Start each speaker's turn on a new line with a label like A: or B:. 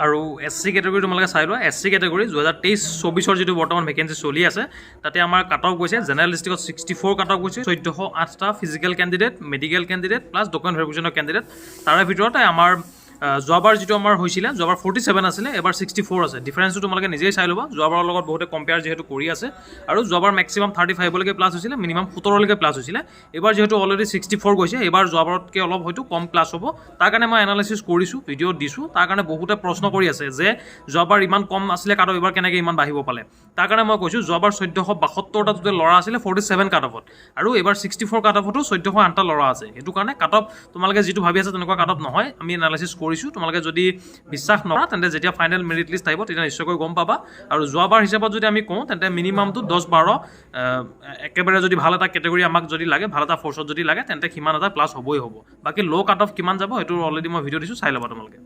A: আৰু SC category তোমালোকে চাই লোৱা SC কেটেগৰী 2023-24 যিটো বৰ্তমান ভেকেঞ্চি চলি আছে তাতে আমাৰ কাট অফ গৈছে জেনেৰেল ডিষ্ট্ৰিক্টত 64 কাট অফ গৈছে 1408টা physical candidate medical candidate plus document ভেৰিফিকেশ্যনৰ কেণ্ডিডেট তাৰে ভিতৰত আমাৰ যোৱাবাৰ যিটো আমাৰ হৈছিলে যোৱাবাৰ 47 আছিলে এবাৰ 64 আছে ডিফাৰেঞ্চটো তোমালোকে নিজেই চাই ল'বা যোৱাবাৰৰ লগত বহুতে কম্পেয়াৰ যিহেতু কৰি আছে আৰু যোৱাবাৰ মেক্সিমাম 35লৈকে প্লাছ হৈছিলে মিনিমাম 17লৈকে প্লাছ হৈছিলে এবাৰ যিহেতু অলৰেডি 64 গৈছে এবাৰ যোৱাবাৰতকৈ অলপ হয়তো কম প্লাছ হ'ব তাৰ কাৰণে মই এনালাইচিছ কৰিছোঁ ভিডিঅ' দিছোঁ তাৰ কাৰণে বহুতে প্ৰশ্ন কৰি আছে যে যোৱাবাৰ ইমান কম আছিলে কাট অফ এবাৰ কেনেকৈ ইমান বাঢ়িব পালে তাৰ কাৰণে মই কৈছোঁ যোৱাবাৰ 1472টা টোটেল ল'ৰা আছিলে 47 কাট অফত আৰু এবাৰ 64 কাট অফতো 1408টা ল'ৰা আছে সেইটো কাৰণে কাট অফ তোমালোকে যিটো ভাবি আছে তেনেকুৱা কাট অফ নহয় আমি এনালাইচিছ কৰিছোঁ তোমালোকে যদি বিশ্বাস নকৰা তেন্তে যেতিয়া ফাইনেল মেৰিট লিষ্ট আহিব তেতিয়া নিশ্চয়কৈ গম পাবা আৰু যোৱাবাৰ হিচাপত যদি আমি কওঁ তেন্তে মিনিমামটো 10-12 একেবাৰে যদি ভাল এটা কেটেগৰী আমাক যদি লাগে ভাল এটা ফ'ৰ্চত যদি লাগে তেন্তে সিমান এটা প্লাছ হ'বই হ'ব বাকী ল' কাট অফ কিমান যাব সেইটো অলৰেডি মই ভিডিঅ' দিছোঁ চাই ল'বা তোমালোকে